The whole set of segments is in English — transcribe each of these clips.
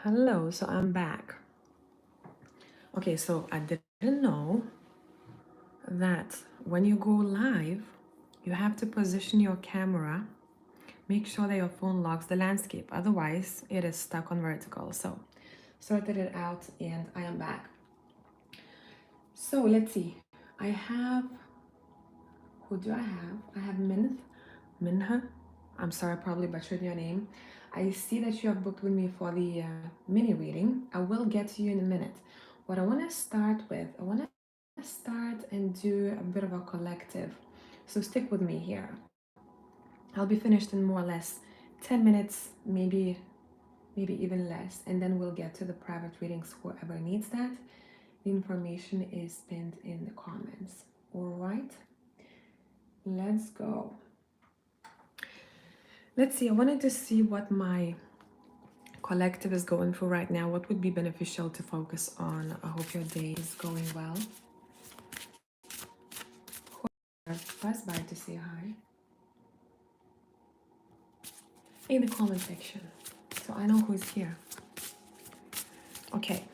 Hello, so I'm back. Okay, so I didn't know that when you go live, you have to position your camera, make sure that your phone locks the landscape, otherwise, it is stuck on vertical. So, sorted it out and I am back. So, let's see. I have, who do I have? I have Minha. I'm sorry, I probably butchered your name. I see that you have booked with me for the mini reading. I will get to you in a minute. What I want to start with, I want to start and do a bit of a collective. So stick with me here. I'll be finished in more or less 10 minutes, maybe even less, and then we'll get to the private readings. Whoever needs that, the information is pinned in the comments. All right, let's go. Let's see, I wanted to see what my collective is going through right now. What would be beneficial to focus on? I hope your day is going well. Pass by to say hi in the comment section so I know who's here. Okay,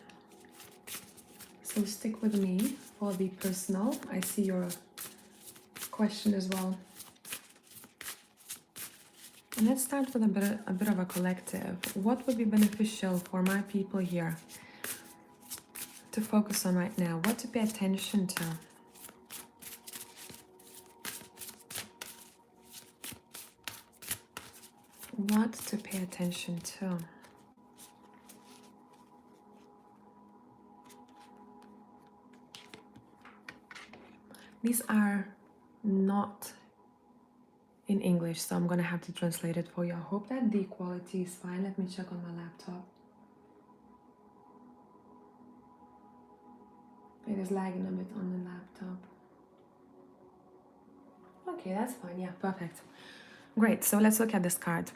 so stick with me for the personal. I see your question as well. And let's start with a bit of a collective. What would be beneficial for my people here to focus on right now? What to pay attention to? What to pay attention to? These are not in English, so I'm gonna have to translate it for you. I hope that the quality is fine. Let me check on my laptop. It is lagging a bit on the laptop. Okay, that's fine. Yeah, perfect. Great. So let's look at this card.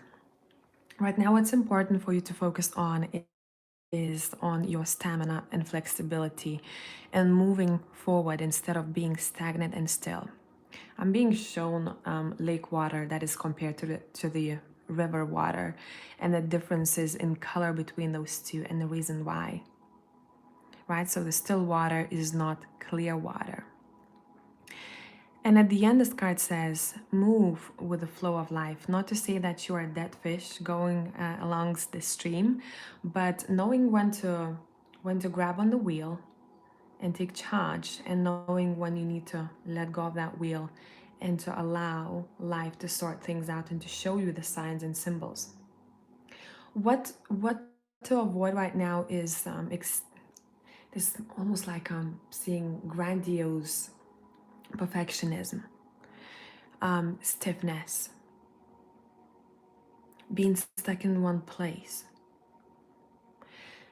Right now, what's important for you to focus on is on your stamina and flexibility and moving forward instead of being stagnant and still. I'm being shown lake water that is compared to the river water and the differences in color between those two and the reason why. Right? So the still water is not clear water. And at the end, this card says, move with the flow of life. Not to say that you are a dead fish going along the stream, but knowing when to grab on the wheel and take charge, and knowing when you need to let go of that wheel and to allow life to sort things out and to show you the signs and symbols. What to avoid right now is this almost like seeing grandiose perfectionism, stiffness, being stuck in one place.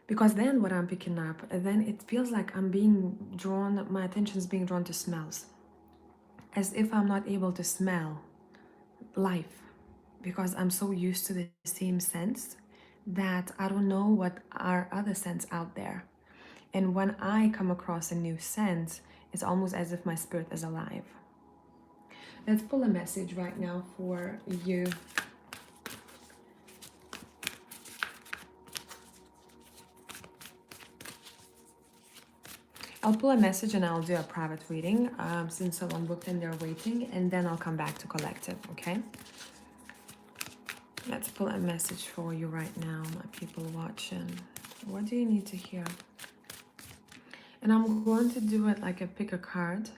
Because then what I'm picking up, then it feels like I'm being drawn, my attention is being drawn to smells. As if I'm not able to smell life because I'm so used to the same scents that I don't know what are other scents out there. And when I come across a new scent, it's almost as if my spirit is alive. Let's pull a message right now for you. I'll pull a message and I'll do a private reading since someone booked and they're waiting, and then I'll come back to collective, okay? Let's pull a message for you right now, my people watching. What do you need to hear? And I'm going to do it like a pick a card.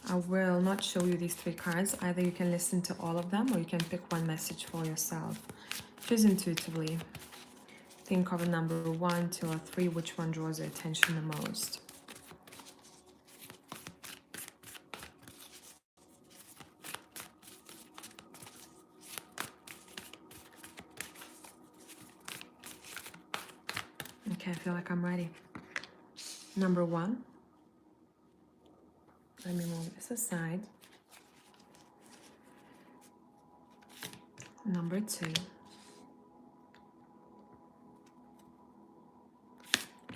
I will not show you these 3 cards. Either you can listen to all of them or you can pick one message for yourself. Choose intuitively. Think of a number 1, 2, or 3. Which one draws your attention the most? Okay, I feel like I'm ready. Number 1. Let me move this aside. Number 2.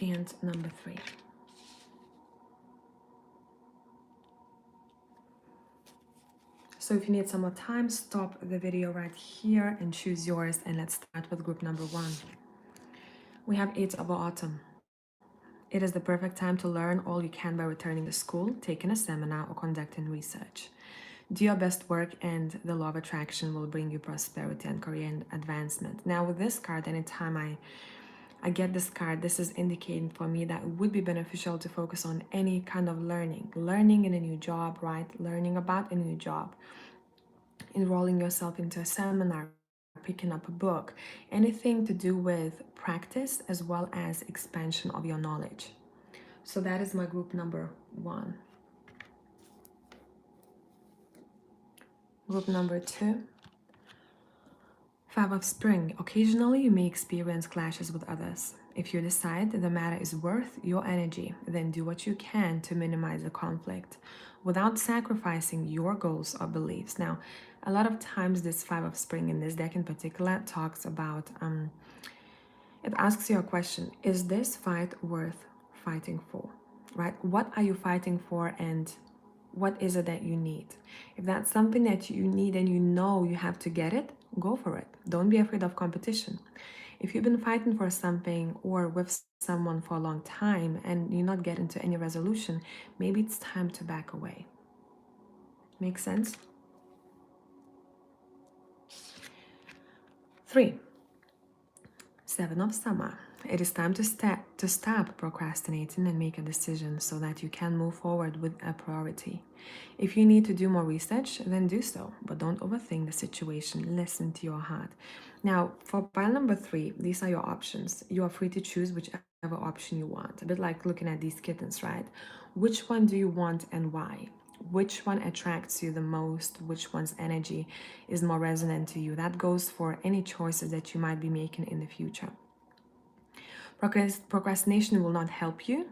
And number 3. So if you need some more time, stop the video right here and choose yours, and let's start with group number 1. We have Eight of Autumn. It is the perfect time to learn all you can by returning to school, taking a seminar, or conducting research. Do your best work, and the law of attraction will bring you prosperity and career advancement. Now, with this card, anytime I get this card, this is indicating for me that it would be beneficial to focus on any kind of learning in a new job, right? Learning about a new job, enrolling yourself into a seminar, picking up a book, anything to do with practice as well as expansion of your knowledge. So that is my group number 1. Group number 2. 5 of Spring. Occasionally you may experience clashes with others. If you decide the matter is worth your energy, then do what you can to minimize the conflict without sacrificing your goals or beliefs. Now, a lot of times this 5 of Spring in this deck in particular talks about, it asks you a question, is this fight worth fighting for, right? What are you fighting for, and what is it that you need? If that's something that you need and you know you have to get it, go for it. Don't be afraid of competition. If you've been fighting for something or with someone for a long time and you're not getting to any resolution, maybe it's time to back away. Make sense? 3. 7 of Summer. It is time to stop procrastinating and make a decision so that you can move forward with a priority. If you need to do more research, then do so, but don't overthink the situation. Listen to your heart. Now, for pile number 3, these are your options. You are free to choose whichever option you want. A bit like looking at these kittens, right? Which one do you want and why? Which one attracts you the most? Which one's energy is more resonant to you? That goes for any choices that you might be making in the future. Procrastination will not help you.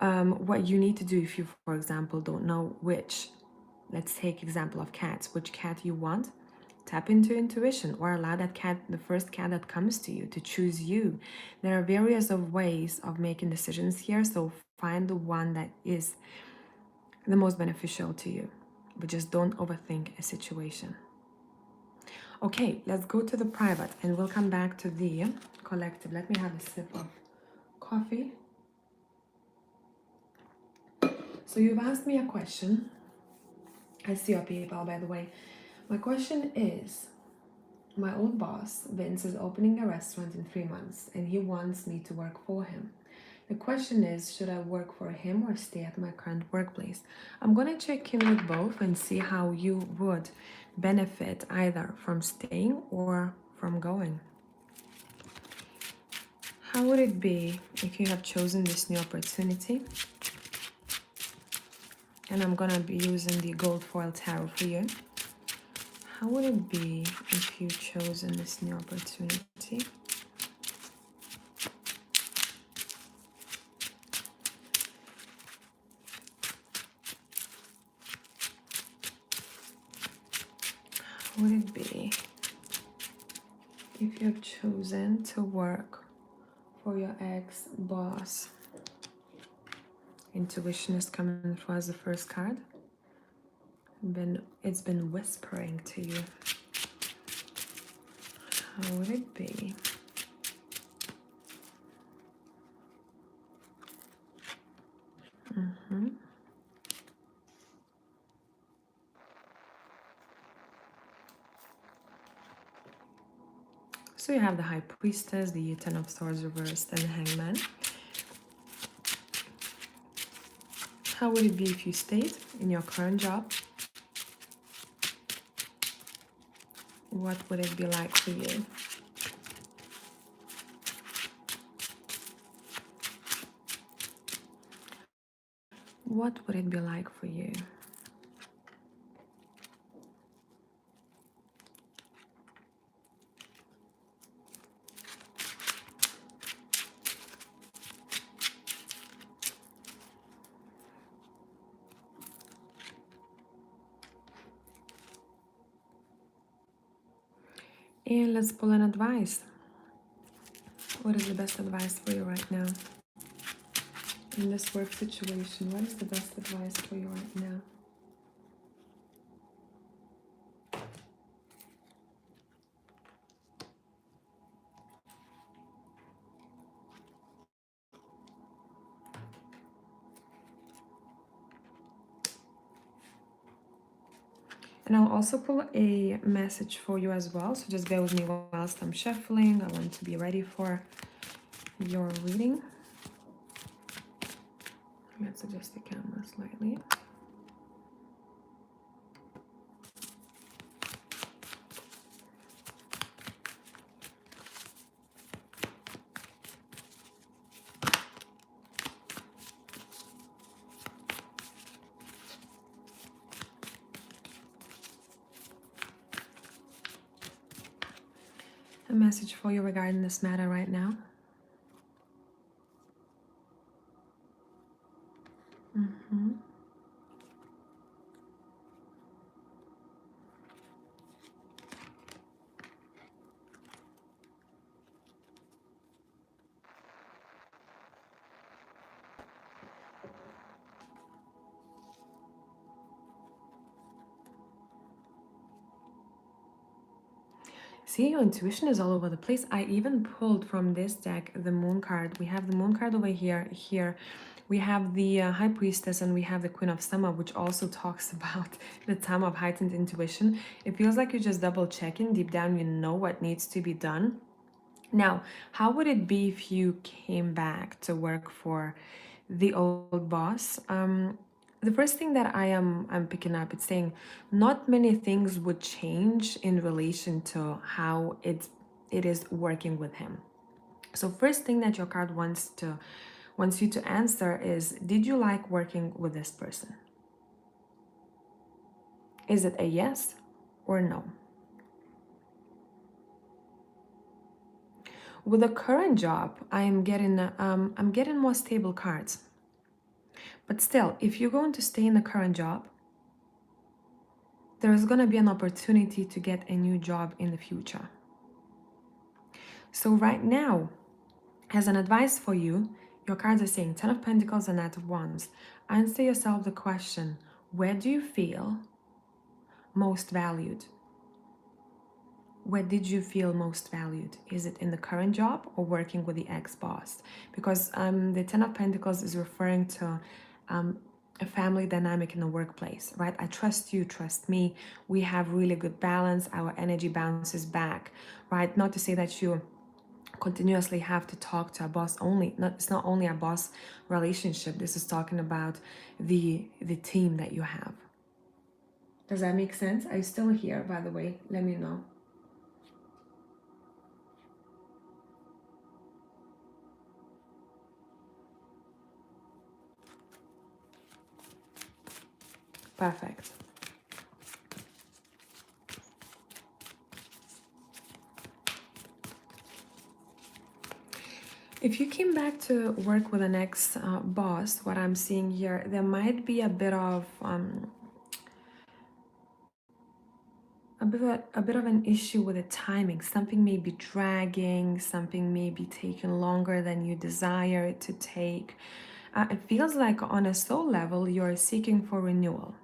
What you need to do, if you, for example, don't know which, let's take example of cats, which cat you want, tap into intuition or allow that cat, the first cat that comes to you, to choose you. There are various of ways of making decisions here, so find the one that is the most beneficial to you, but just don't overthink a situation. Okay, let's go to the private and we'll come back to the collective. Let me have a sip of coffee. So you've asked me a question. I see your PayPal, by the way. My question is, my old boss, Vince, is opening a restaurant in 3 months and he wants me to work for him. The question is, should I work for him or stay at my current workplace? I'm going to check in with both and see how you would benefit either from staying or from going. How would it be if you have chosen this new opportunity? And I'm going to be using the gold foil tarot for you. How would it be if you chosen this new opportunity? How would it be if you have chosen to work for your ex-boss? Intuition is coming through as the first card. It's been whispering to you. How would it be? So you have the High Priestess, the Ten of Swords reversed, and the Hangman. How would it be if you stayed in your current job? What would it be like for you? What would it be like for you? And let's pull an advice. What is the best advice for you right now? In this work situation, what is the best advice for you right now? And I'll also pull a message for you as well. So just bear with me whilst I'm shuffling. I want to be ready for your reading. Let's adjust the camera slightly. A message for you regarding this matter right now. Mm-hmm. See, your intuition is all over the place. I even pulled from this deck the Moon card. We have the Moon card over here. Here, we have the High Priestess, and we have the Queen of Summer, which also talks about the time of heightened intuition. It feels like you're just double checking. Deep down, you know what needs to be done. Now, how would it be if you came back to work for the old boss? The first thing that I'm picking up, it's saying not many things would change in relation to how it is working with him. So first thing that your card wants you to answer is, did you like working with this person? Is it a yes or no? With the current job, I'm getting more stable cards. But still, if you're going to stay in the current job, there is going to be an opportunity to get a new job in the future. So right now, as an advice for you, your cards are saying Ten of Pentacles and Knight of Wands. Answer yourself the question, where do you feel most valued? Where did you feel most valued? Is it in the current job or working with the ex-boss? Because the Ten of Pentacles is referring to a family dynamic in the workplace, right? I trust you, trust me. We have really good balance. Our energy bounces back, right? Not to say that you continuously have to talk to a boss only. It's not only a boss relationship. This is talking about the team that you have. Does that make sense? Are you still here, by the way? Let me know. Perfect. If you came back to work with an ex-boss, what I'm seeing here, there might be a bit of an issue with the timing. Something may be dragging, something may be taking longer than you desire it to take. It feels like on a soul level, you're seeking for renewal.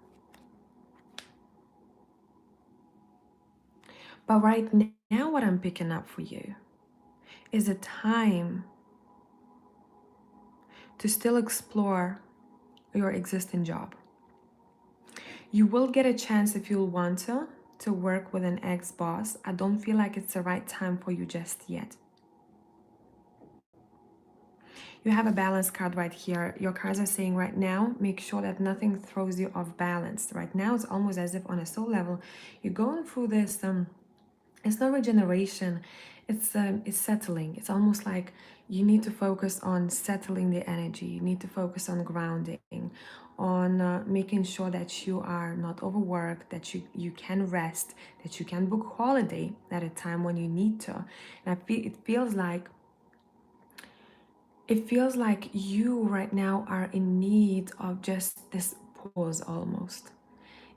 But right now, what I'm picking up for you is a time to still explore your existing job. You will get a chance if you'll want to work with an ex-boss. I don't feel like it's the right time for you just yet. You have a balance card right here. Your cards are saying right now, make sure that nothing throws you off balance. Right now, it's almost as if on a soul level, you're going through this, it's not regeneration, it's settling. It's almost like you need to focus on settling the energy. You need to focus on grounding, on making sure that you are not overworked, that you can rest, that you can book holiday at a time when you need to. And it feels like you right now are in need of just this pause almost,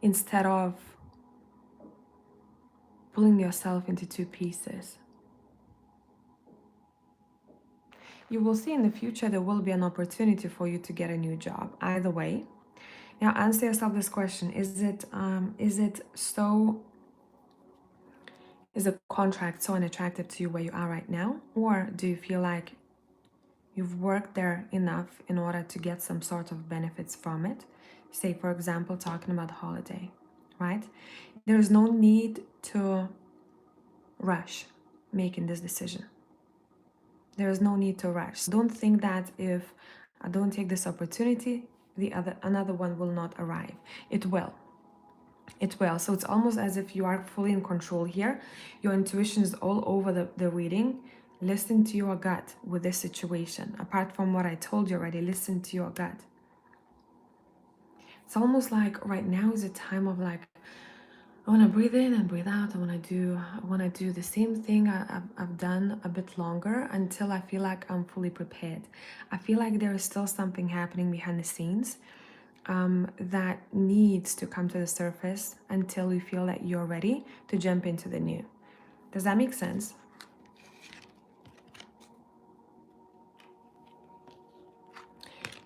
instead of pulling yourself into two pieces. You will see in the future there will be an opportunity for you to get a new job. Either way, now answer yourself this question: is the contract so unattractive to you where you are right now, or do you feel like you've worked there enough in order to get some sort of benefits from it? Say, for example, talking about holiday, right? There is no need to rush making this decision. There is no need to rush. So don't think that if I don't take this opportunity, another one will not arrive. It will. It will. So it's almost as if you are fully in control here. Your intuition is all over the reading. Listen to your gut with this situation. Apart from what I told you already, listen to your gut. It's almost like right now is a time of like, I want to breathe in and breathe out. I want to do the same thing I've done a bit longer until I feel like I'm fully prepared. I feel like there is still something happening behind the scenes that needs to come to the surface until you feel that you're ready to jump into the new. Does that make sense?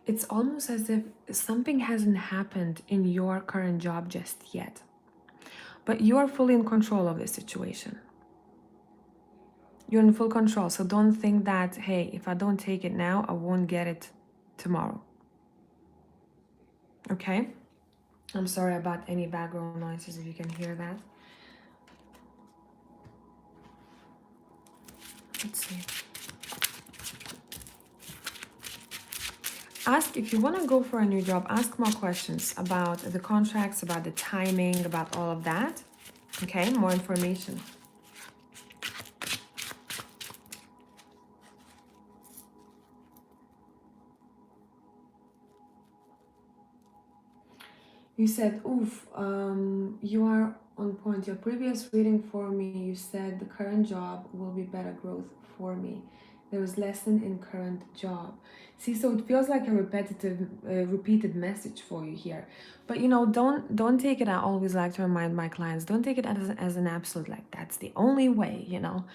It's almost as if something hasn't happened in your current job just yet, but you are fully in control of the situation. You're in full control, so don't think that, hey, if I don't take it now, I won't get it tomorrow. Okay? I'm sorry about any background noises if you can hear that. Let's see. Ask, if you want to go for a new job, ask more questions about the contracts, about the timing, about all of that. Okay, more information. You said, oof, you are on point. Your previous reading for me, you said the current job will be better growth for me. There is lesson in current job. See, so it feels like a repeated message for you here. But you know, don't take it. I always like to remind my clients, don't take it as an absolute. Like that's the only way. You know,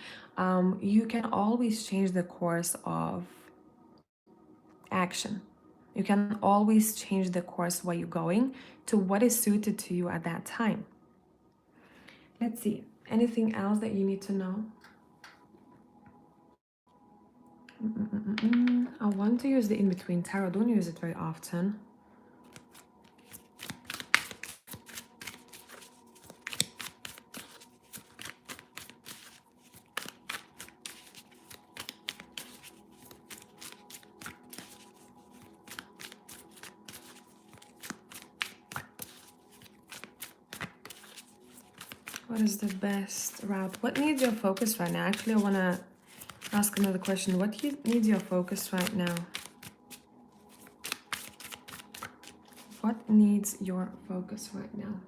you can always change the course of action. You can always change the course where you're going to what is suited to you at that time. Let's see. Anything else that you need to know? I want to use the in-between tarot. Don't use it very often. What is the best route? What needs your focus right now? Actually, I want to ask another question. What needs your focus right now? What needs your focus right now?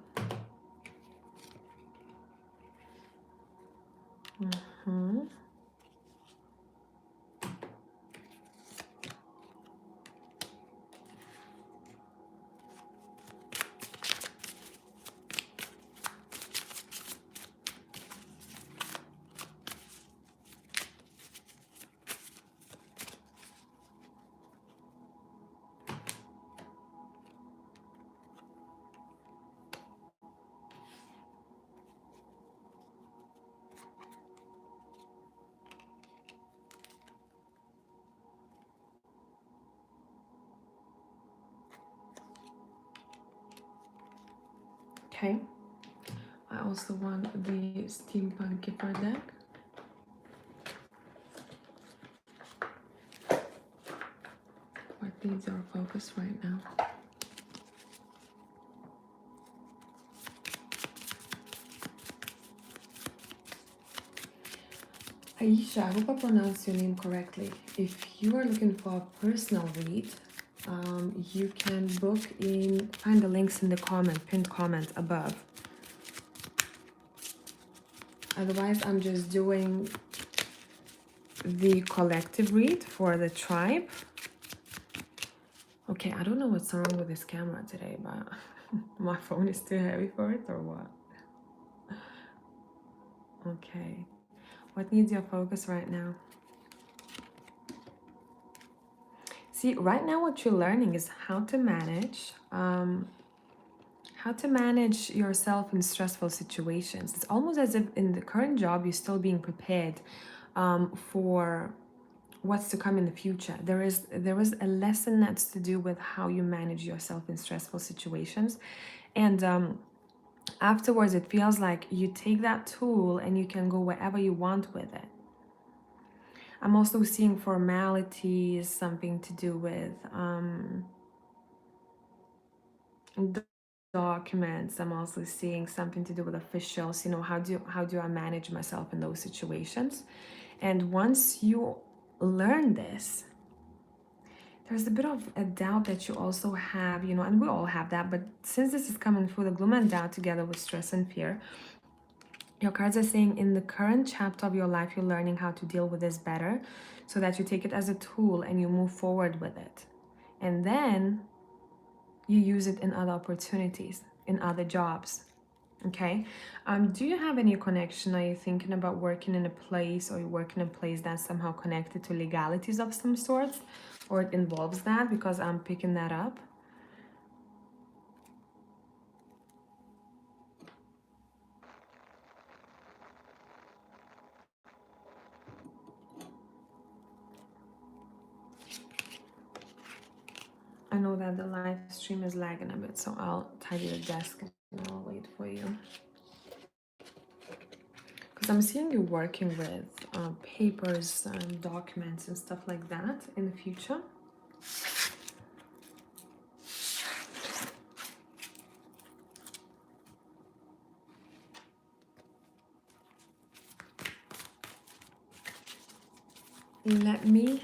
Okay. I also want the Steampunk Kipper deck. What needs your focus right now? Aisha, I hope I pronounced your name correctly. If you are looking for a personal read, you can find the links in the pinned comment above. Otherwise, I'm just doing the collective read for the tribe. Okay, I don't know what's wrong with this camera today, but my phone is too heavy for it or what? Okay. What needs your focus right now? See, right now what you're learning is how to manage yourself in stressful situations. It's almost as if in the current job, you're still being prepared for what's to come in the future. There is a lesson that's to do with how you manage yourself in stressful situations. And afterwards it feels like you take that tool and you can go wherever you want with it. I'm also seeing formalities, something to do with documents. I'm also seeing something to do with officials. You know, how do I manage myself in those situations? And once you learn this, there's a bit of a doubt that you also have, you know, and we all have that, but since this is coming through the gloom and doubt together with stress and fear, your cards are saying in the current chapter of your life, you're learning how to deal with this better so that you take it as a tool and you move forward with it. And then you use it in other opportunities, in other jobs. Okay. Do you have any connection? Are you thinking about working in a place, or you work in a place that's somehow connected to legalities of some sorts, or it involves that? Because I'm picking that up. I know that the live stream is lagging a bit, so I'll tidy the desk and I'll wait for you. Because I'm seeing you working with papers and documents and stuff like that in the future. Let me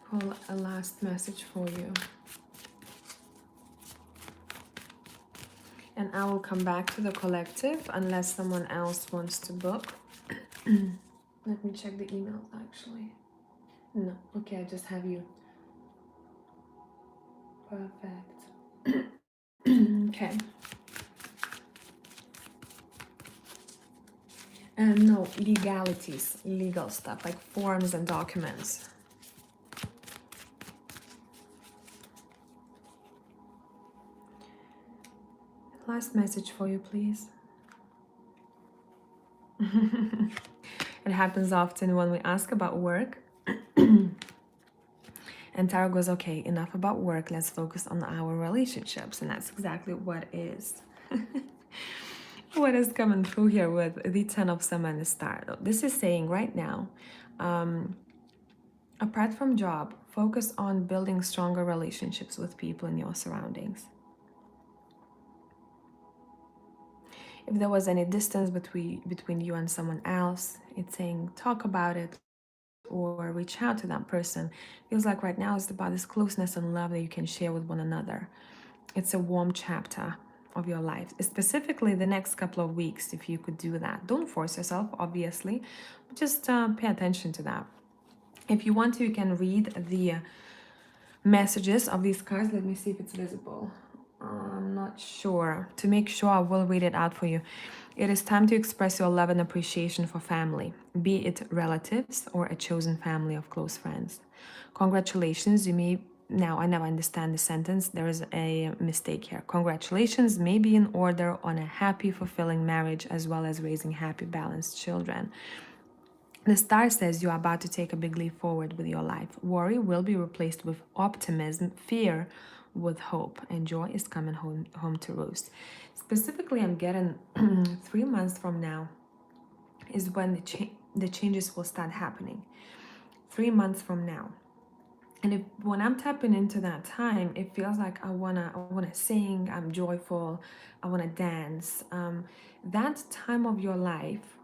pull a last message for you. And I will come back to the collective unless someone else wants to book. Let me check the emails actually. No, okay, I just have you. Perfect. Okay. And no, legalities, legal stuff like forms and documents. Last message for you, please. It happens often when we ask about work. And Tarot goes, okay, enough about work. Let's focus on our relationships. And that's exactly what is. What is coming through here with the Ten of Summer and the Star. This is saying right now, apart from job, focus on building stronger relationships with people in your surroundings. If there was any distance between you and someone else, it's saying talk about it or reach out to that person. Feels like right now it's about this closeness and love that you can share with one another. It's a warm chapter of your life, specifically the next couple of weeks. If you could do that, don't force yourself, obviously, but just pay attention to that. If you want to, you can read the messages of these cards. Let me see if it's visible. I'm not sure. To make sure, I will read it out for you. It is time to express your love and appreciation for family, be it relatives or a chosen family of close friends. Congratulations, you may... Now, I never understand the sentence. There is a mistake here. Congratulations may be in order on a happy, fulfilling marriage as well as raising happy, balanced children. The star says you are about to take a big leap forward with your life. Worry will be replaced with optimism, fear with hope, and joy is coming home to roost. Specifically, I'm getting 3 months from now is when the changes will start happening. 3 months from now. And when I'm tapping into that time, it feels like I wanna sing, I'm joyful, I wanna dance. That time of your life,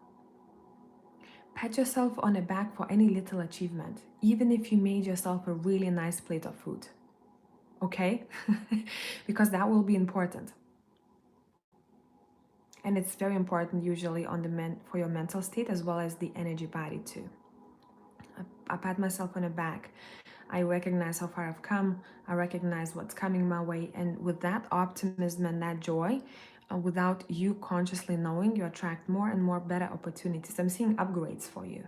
pat yourself on the back for any little achievement, even if you made yourself a really nice plate of food. Okay? Because that will be important. And it's very important usually on for your mental state as well as the energy body too. I pat myself on the back. I recognize how far I've come. I recognize what's coming my way. And with that optimism and that joy, without you consciously knowing, you attract more and more better opportunities. I'm seeing upgrades for you.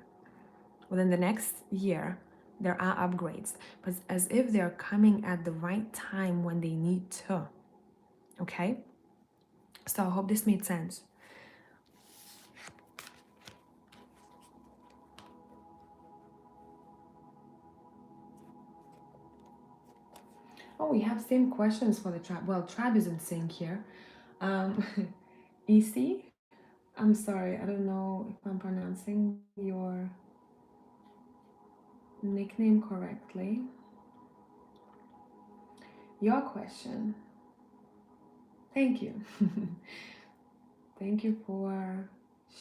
Within the next year, there are upgrades, but as if they're coming at the right time when they need to. Okay? So I hope this made sense. Oh, we have same questions for the tribe. Well, tribe is in sync here. EC? I'm sorry, I don't know if I'm pronouncing your nickname correctly. Your question. Thank you. Thank you for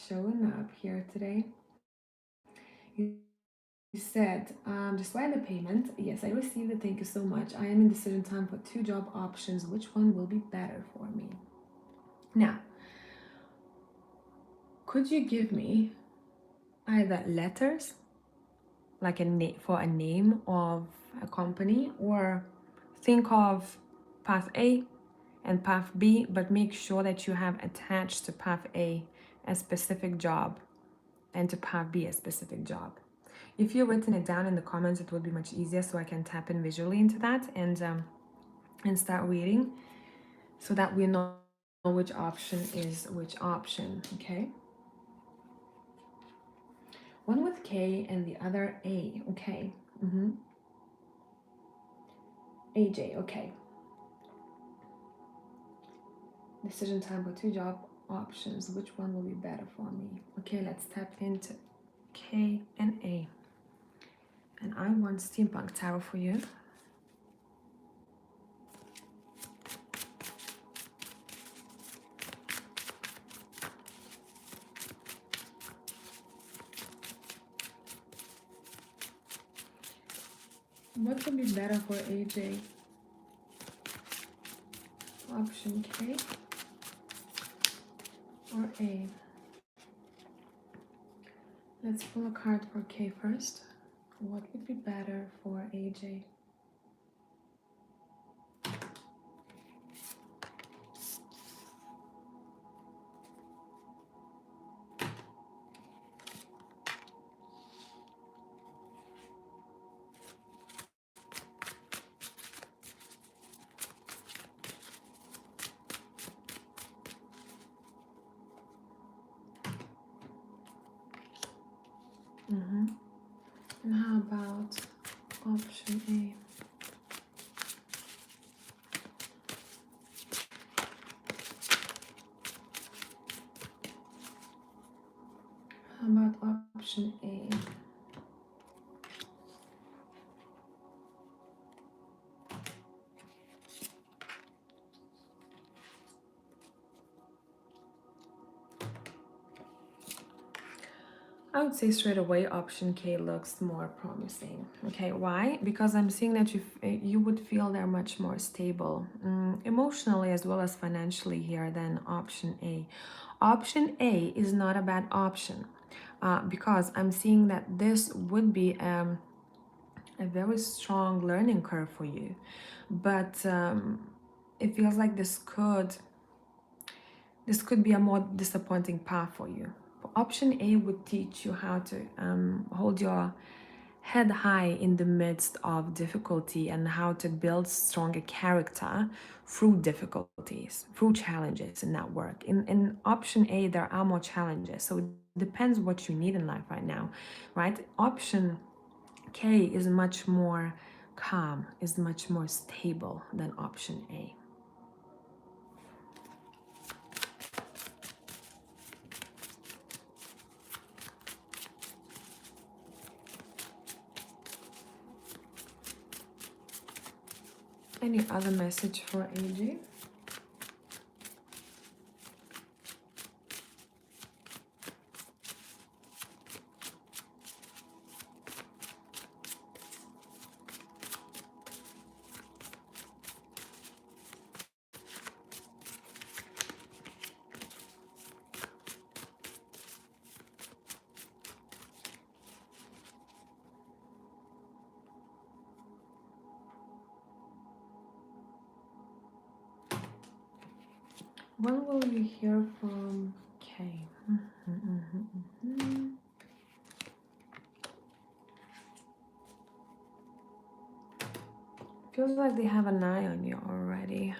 showing up here today. You said, despite the payment, yes, I received it. Thank you so much. I am in decision time for two job options. Which one will be better for me? Now, could you give me either letters, like for a name of a company, or think of path A and path B, but make sure that you have attached to path A a specific job and to path B a specific job. If you've written it down in the comments, it would be much easier so I can tap in visually into that and start reading so that we know which option is which option, okay? One with K and the other A, okay. AJ, okay. Decision time for two job options. Which one will be better for me? Okay, let's tap into K and A. And I want Steampunk Tarot for you. What would be better for AJ? Option K or A? Let's pull a card for K first. What would be better for AJ? And how about option A? How about option A? I would say straight away option K looks more promising. Okay, why? Because I'm seeing that you would feel they're much more stable emotionally as well as financially here than option A. Option A is not a bad option because I'm seeing that this would be a very strong learning curve for you, but it feels like this could be a more disappointing path for you. Option A would teach you how to hold your head high in the midst of difficulty and how to build stronger character through difficulties, through challenges in that work. In option A, there are more challenges. So it depends what you need in life right now, right? Option K is much more calm, is much more stable than option A. Any other message for AJ? When will you hear from K? Feels like they have an eye on you already.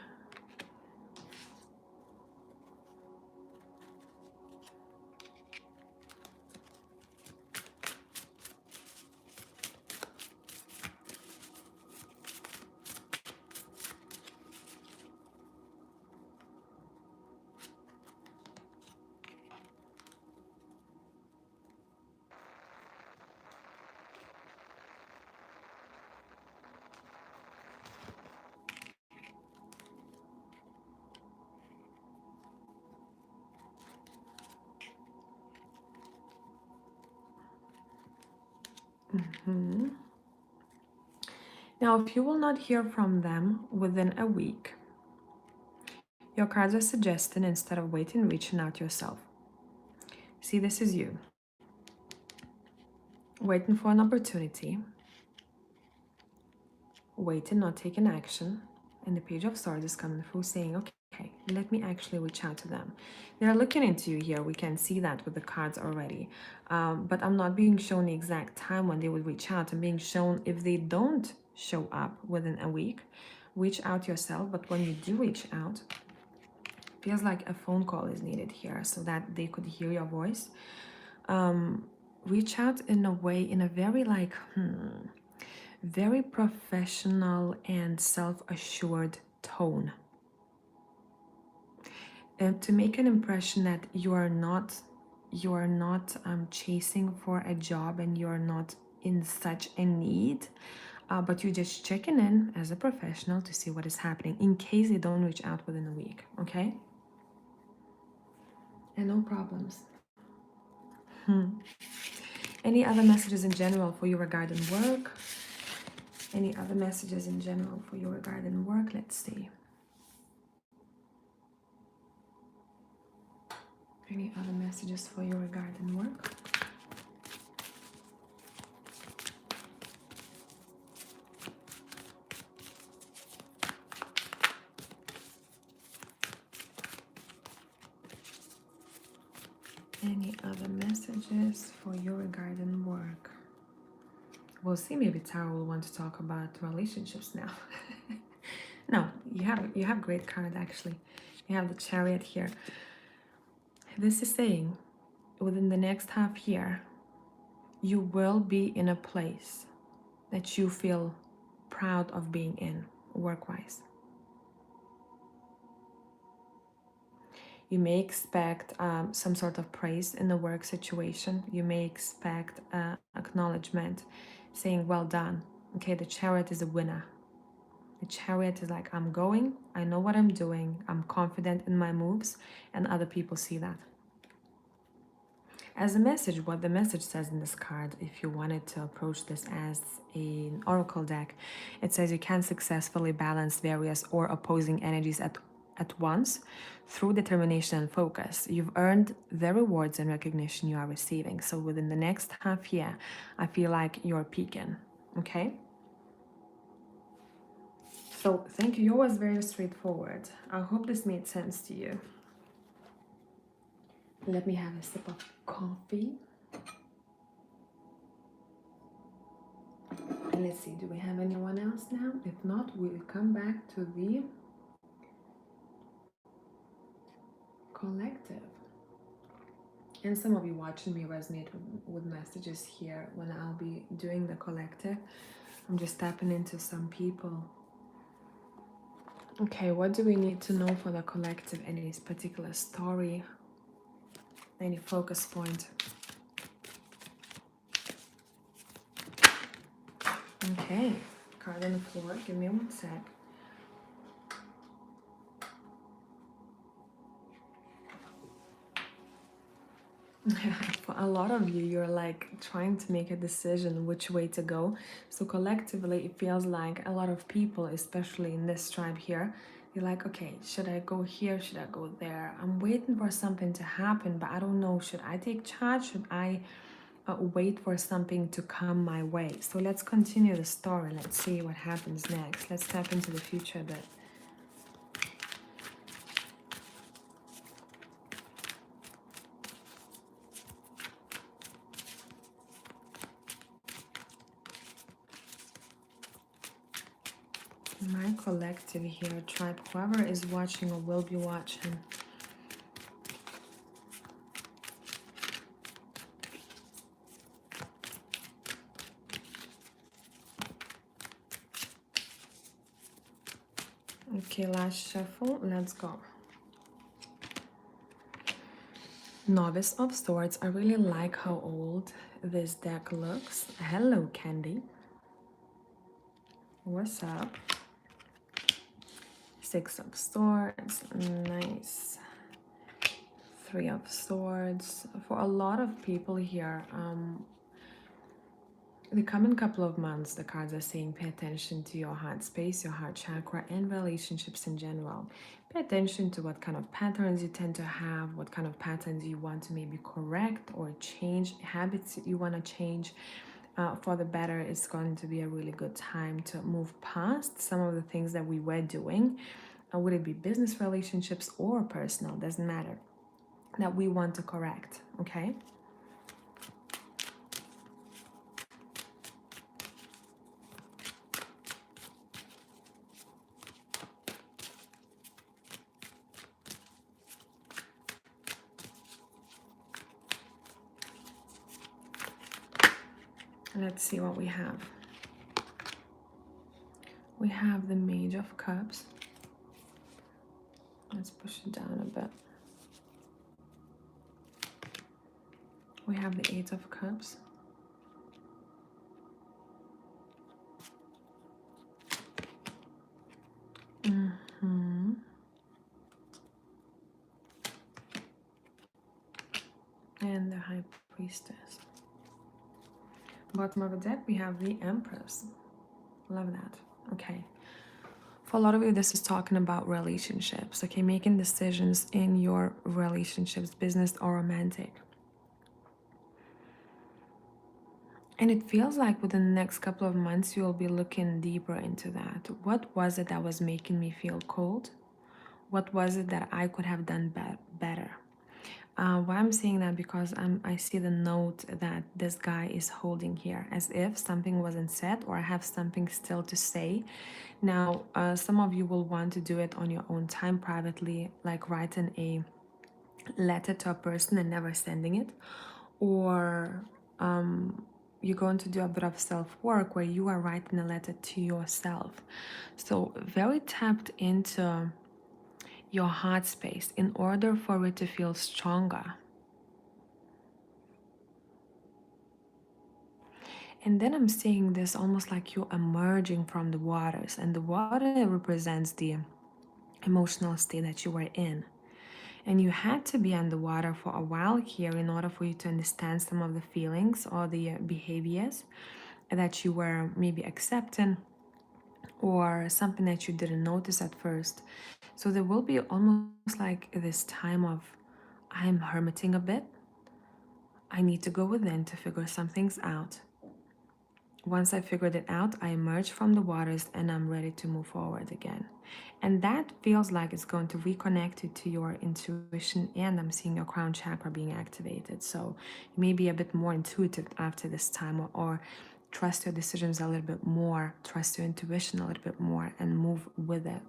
Mhm. Now, if you will not hear from them within a week, your cards are suggesting instead of waiting, reaching out yourself. See, this is you waiting for an opportunity, waiting, not taking action. And the Page of Swords is coming through saying, okay, let me actually reach out to them. They're looking into you here. We can see that with the cards already. But I'm not being shown the exact time when they would reach out. I'm being shown if they don't show up within a week, reach out yourself. But when you do reach out, feels like a phone call is needed here so that they could hear your voice. Reach out in a way, in a very very professional and self-assured tone, and to make an impression that you are not chasing for a job and you are not in such a need, but you're just checking in as a professional to see what is happening in case they don't reach out within a week. Okay, and no problems. Any other messages in general for you regarding work? Any other messages in general for you regarding work? Let's see. Any other messages for you regarding work? Any other messages for you regarding work? We'll see. Maybe Tara will want to talk about relationships now. No, you have great card actually. You have the Chariot here. This is saying within the next half year, you will be in a place that you feel proud of being in work-wise. You may expect some sort of praise in the work situation. You may expect acknowledgement, saying, well done. Okay, the Chariot is a winner. The Chariot is like, I'm going, I know what I'm doing, I'm confident in my moves, and other people see that. As a message, what the message says in this card, if you wanted to approach this as an oracle deck, it says you can successfully balance various or opposing energies at once through determination and focus. You've earned the rewards and recognition you are receiving. So within the next half year, I feel like you're peaking, okay? So thank you. Yours was very straightforward. I hope this made sense to you. Let me have a sip of coffee. And let's see, do we have anyone else now? If not, we'll come back to the collective. And some of you watching me resonate with messages here when I'll be doing the collective. I'm just tapping into some people. Okay, what do we need to know for the collective? Any particular story? Any focus point? Okay, card on the floor. Give me 1 sec. For a lot of you, you're like trying to make a decision which way to go. So collectively, it feels like a lot of people, especially in this tribe here, you're like, okay, should I go here? Should I go there? I'm waiting for something to happen, but I don't know. Should I take charge? Should I wait for something to come my way? So let's continue the story. Let's see what happens next. Let's tap into the future a bit. My collective here, tribe, whoever is watching or will be watching. Okay, last shuffle, let's go. Novice of Swords. I really like how old this deck looks. Hello, Candy. What's up? Six of Swords. Nice. Three of Swords. For a lot of people here, the coming couple of months, the cards are saying pay attention to your heart space, your heart chakra, and relationships in general. Pay attention to what kind of patterns you tend to have, what kind of patterns you want to maybe correct or change, habits that you want to change for the better. It's going to be a really good time to move past some of the things that we were doing. Would it be business relationships or personal? Doesn't matter. That we want to correct, okay? Let's see what we have. We have the Mage of Cups. Let's push it down a bit. We have the Eight of Cups. And the High Priestess. Bottom of the deck, we have the Empress. Love that. Okay. For a lot of you, this is talking about relationships, okay? Making decisions in your relationships, business or romantic. And it feels like within the next couple of months, you'll be looking deeper into that. What was it that was making me feel cold? What was it that I could have done better? Why I'm saying that, because I see the note that this guy is holding here, as if something wasn't said or I have something still to say. Now, some of you will want to do it on your own time privately, like writing a letter to a person and never sending it, or you're going to do a bit of self-work where you are writing a letter to yourself. So very tapped into your heart space in order for it to feel stronger. And then I'm seeing this almost like you're emerging from the waters, and the water represents the emotional state that you were in. And you had to be underwater for a while here in order for you to understand some of the feelings or the behaviors that you were maybe accepting, or something that you didn't notice at first. So there will be almost like this time of, I'm hermiting a bit. I need to go within to figure some things out. Once I figured it out, I emerge from the waters and I'm ready to move forward again. And that feels like it's going to reconnect you to your intuition, and I'm seeing your crown chakra being activated. So you may be a bit more intuitive after this time, or trust your decisions a little bit more, trust your intuition a little bit more, and move with it.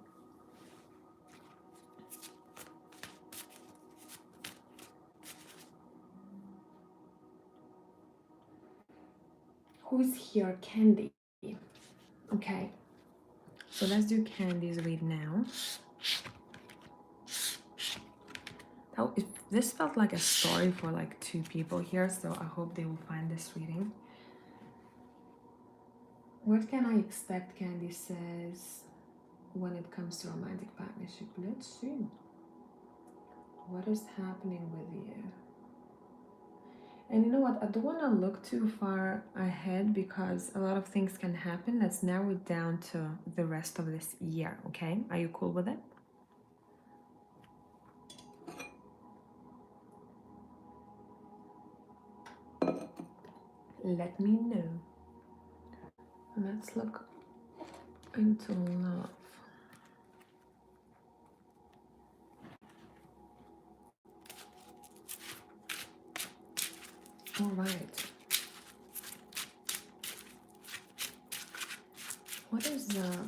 Who's here? Candy. Okay. So let's do Candy's read now. Oh, this felt like a story for like two people here, so I hope they will find this reading. What can I expect, Candy says, when it comes to romantic partnership? Let's see. What is happening with you? And you know what? I don't want to look too far ahead because a lot of things can happen. Let's narrow it down to the rest of this year, okay? Are you cool with it? Let me know. Let's look into love. All right. What is up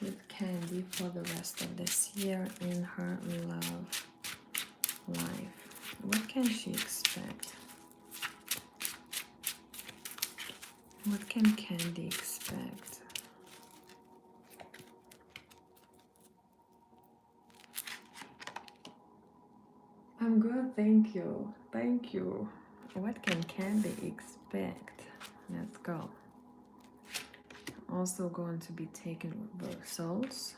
with Candy for the rest of this year in her love life? What can she expect? What can Candy expect? I'm good, thank you. Thank you. What can Candy expect? Let's go. Also going to be taking reversals.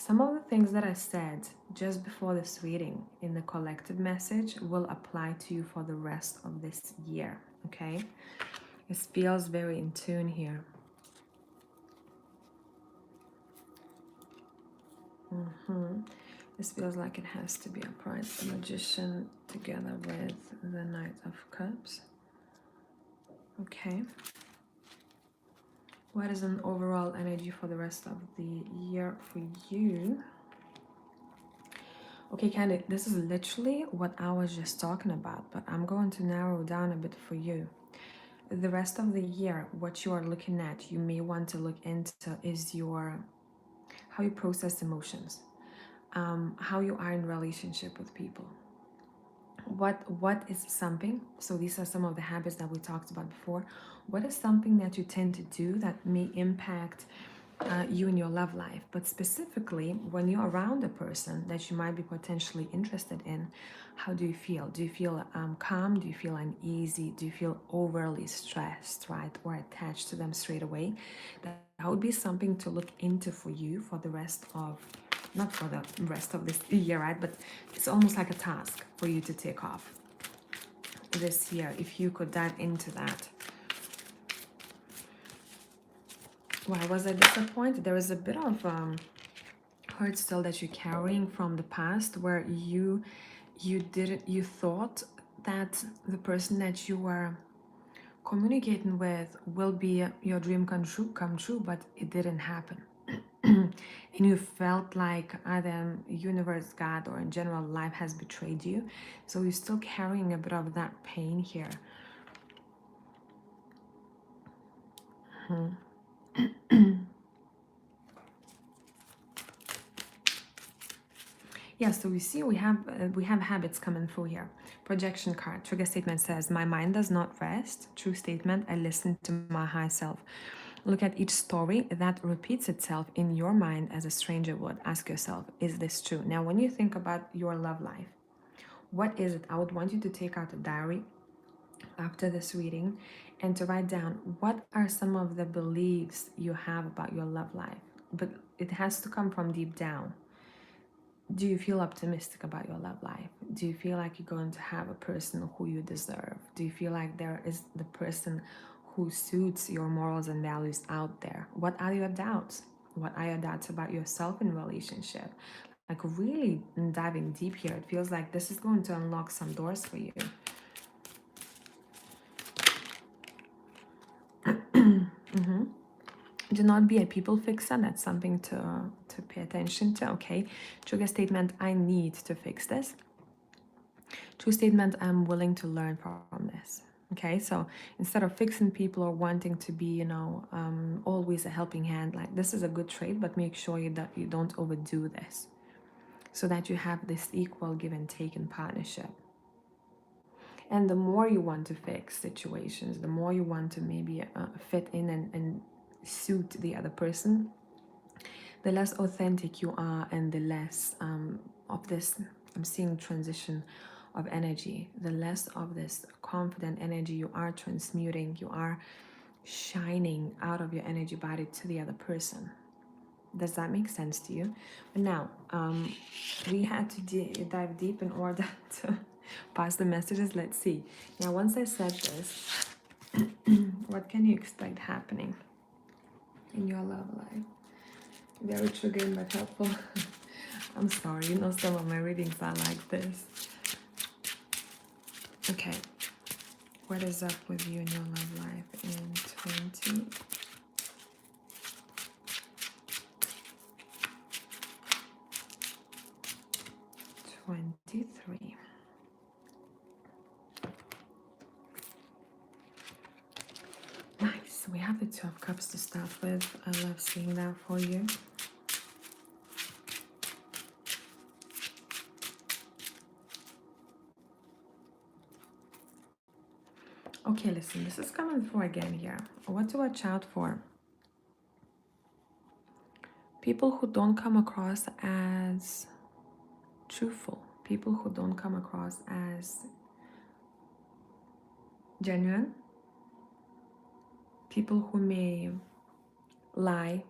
some of the things that I said just before this reading in the collective message will apply to you for the rest of this year, okay? It feels very in tune here. This feels like it has to be upright. The Magician together with the Knight of Cups. Okay. What is an overall energy for the rest of the year for you? Okay, Candy, this is literally what I was just talking about, but I'm going to narrow down a bit for you. The rest of the year, what you are looking at, you may want to look into is how you process emotions, how you are in relationship with people. What is something, so these are some of the habits that we talked about before. What is something that you tend to do that may impact you in your love life, but specifically when you're around a person that you might be potentially interested in, how do you feel? Do you feel calm? Do you feel uneasy? Do you feel overly stressed, right? Or attached to them straight away? That would be something to look into for you for the rest of, not for the rest of this year, right? But it's almost like a task for you to take off this year, if you could dive into that. Why was I disappointed? There is a bit of hurt still that you're carrying from the past, where you thought that the person that you were communicating with will be your dream come true, but it didn't happen. And you felt like either universe, God, or in general life has betrayed you. So you're still carrying a bit of that pain here. Yeah, so we see we have habits coming through here. Projection card. Trigger statement says, my mind does not rest. True statement, I listen to my high self. Look at each story that repeats itself in your mind as a stranger would. Ask yourself, is this true? Now, when you think about your love life, what is it? I would want you to take out a diary after this reading and to write down what are some of the beliefs you have about your love life. But it has to come from deep down. Do you feel optimistic about your love life? Do you feel like you're going to have a person who you deserve? Do you feel like there is the person who suits your morals and values out there? What are your doubts? What are your doubts about yourself in relationship? Like really diving deep here, it feels like this is going to unlock some doors for you. Do not be a people fixer. That's something to pay attention to. Okay, trigger statement, I need to fix this. True statement, I'm willing to learn from this. Okay, so instead of fixing people or wanting to be, always a helping hand, like this is a good trait, but make sure that you don't overdo this, so that you have this equal give and take in partnership. And the more you want to fix situations, the more you want to maybe fit in and suit the other person, the less authentic you are, and the less of this, I'm seeing transition of energy, the less of this confident energy you are transmuting, you are shining out of your energy body to the other person. Does that make sense to you? But now, we had to dive deep in order to pass the messages. Let's see. Now, once I said this, what can you expect happening in your love life? Very triggering but helpful. I'm sorry, some of my readings are like this. Okay, what is up with you in your love life in 2023? Nice, we have the Two of Cups to start with. I love seeing that for you. Okay, listen, this is coming through again here. What to watch out for? People who don't come across as truthful. People who don't come across as genuine. People who may lie.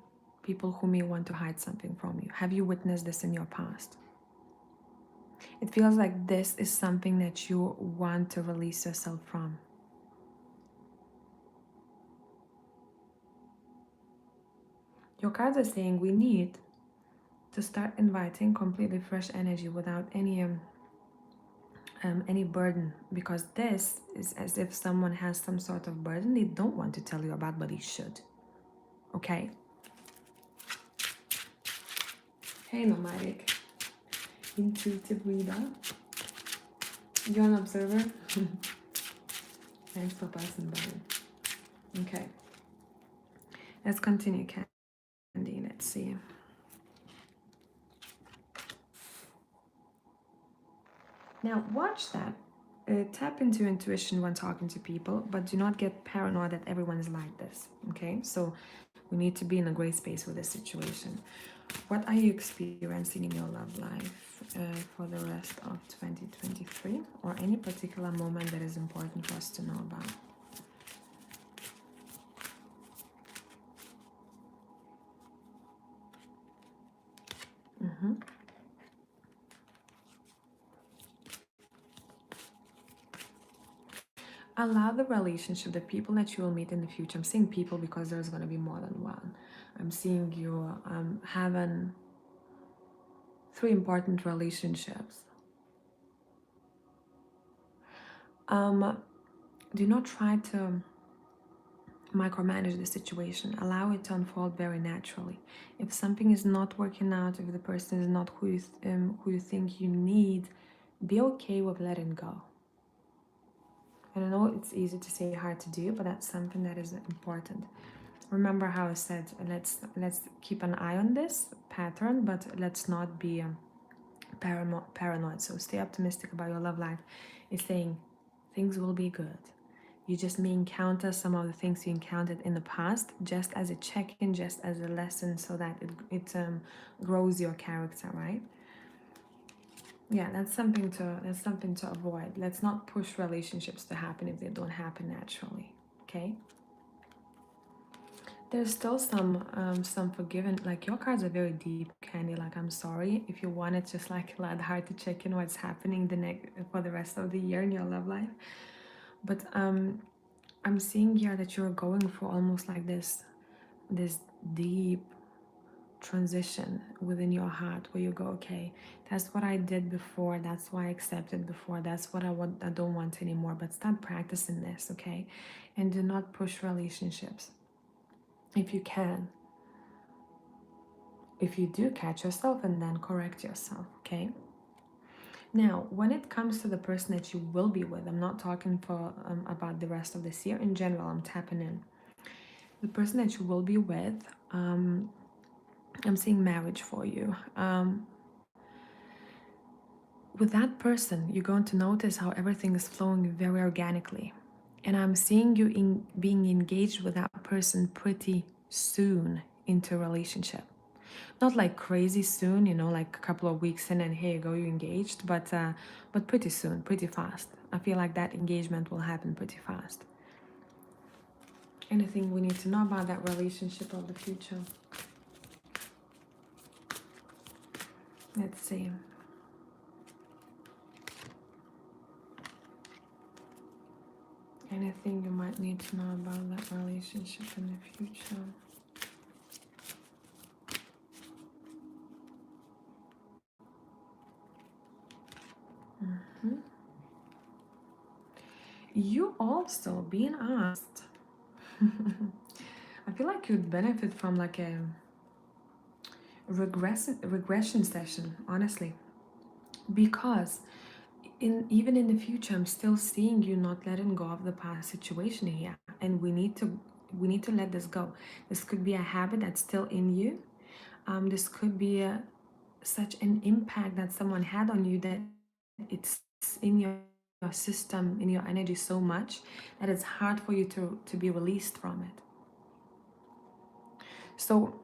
people who may want to hide something from you. Have you witnessed this in your past? It feels like this is something that you want to release yourself from. Your cards are saying we need to start inviting completely fresh energy without any burden, because this is as if someone has some sort of burden they don't want to tell you about, but they should. Okay? Hey, nomadic, intuitive reader. You're an observer. Thanks for passing by. Okay. Let's continue, Candy. Let's see. Now, watch that. Tap into intuition when talking to people, but do not get paranoid that everyone is like this. Okay? So, we need to be in a great space with this situation. What are you experiencing in your love life for the rest of 2023, or any particular moment that is important for us to know about? Allow the relationship, the people that you will meet in the future. I'm seeing people because there's going to be more than one. I'm seeing you having 3 important relationships. Do not try to micromanage the situation. Allow it to unfold very naturally. If something is not working out, if the person is not who you think you need, be okay with letting go. And I know it's easy to say, hard to do, but that's something that is important. Remember how I said, let's keep an eye on this pattern, but let's not be paranoid. So stay optimistic about your love life. It's saying things will be good. You just may encounter some of the things you encountered in the past, just as a check-in, just as a lesson, so that it grows your character, right? Yeah, that's something to avoid. Let's not push relationships to happen if they don't happen naturally. Okay. There's still some forgiven, like your cards are very deep, Candy. Like, I'm sorry if you want it, just like a lot hard to check in what's happening for the rest of the year in your love life. But I'm seeing here that you're going for almost like this deep transition within your heart, where you go, okay, that's what I did before, that's why I accepted before, that's what I don't want anymore. But start practicing this, okay? And do not push relationships if you can. If you do, catch yourself and then correct yourself, okay? Now, when it comes to the person that you will be with, I'm not talking for about the rest of this year. In general, I'm tapping in. The person that you will be with, I'm seeing marriage for you. With that person, you're going to notice how everything is flowing very organically. And I'm seeing you being engaged with that person pretty soon into a relationship. Not like crazy soon, like a couple of weeks in and here you go, you're engaged, but pretty soon, pretty fast. I feel like that engagement will happen pretty fast. Anything we need to know about that relationship of the future? Let's see. Anything you might need to know about that relationship in the future? You also being asked. I feel like you'd benefit from like a regression session, honestly, because even in the future, I'm still seeing you not letting go of the past situation here, and we need to let this go. This could be a habit that's still in you. This could be such an impact that someone had on you that it's in your system, in your energy so much that it's hard for you to be released from it. So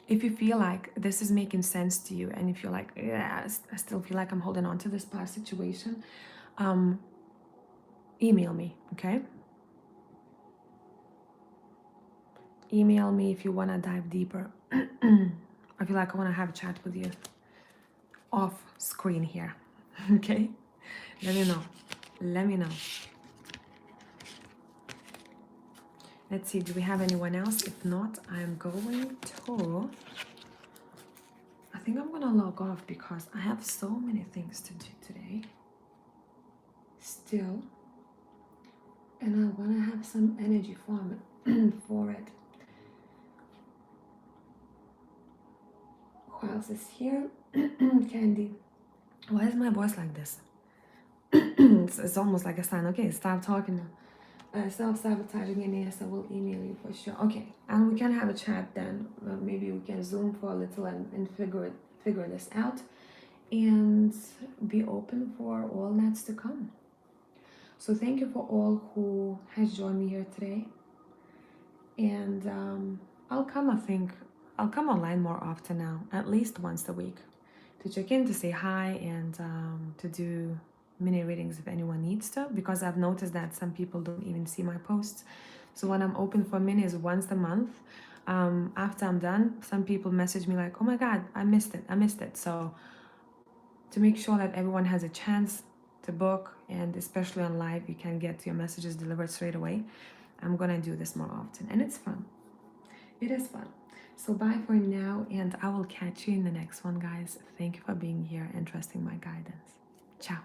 if you feel like this is making sense to you, and if you're like, yeah, I still feel like I'm holding on to this past situation, email me, okay? email me if you want to dive deeper. I feel like I want to have a chat with you off screen here. Okay? Let me know. Let me know. Let's see, do we have anyone else? If not, I'm going to... I think I'm gonna log off because I have so many things to do today. Still. And I wanna have some energy for it. Who else is here? Candy. Why is my voice like this? It's almost like a sign. Okay, stop talking now. Self-sabotaging Ines, I will email you for sure. Okay, and we can have a chat then. Maybe we can Zoom for a little and figure this out and be open for all that's to come. So thank you for all who has joined me here today. And I'll come online more often now, at least once a week, to check in, to say hi, and to do mini readings if anyone needs to, because I've noticed that some people don't even see my posts. So when I'm open for minis once a month, after I'm done, some people message me like, oh my God, I missed it. So to make sure that everyone has a chance to book, and especially on live, you can get your messages delivered straight away, I'm gonna do this more often, and it's fun. It is fun. So bye for now, and I will catch you in the next one, guys. Thank you for being here and trusting my guidance. Ciao.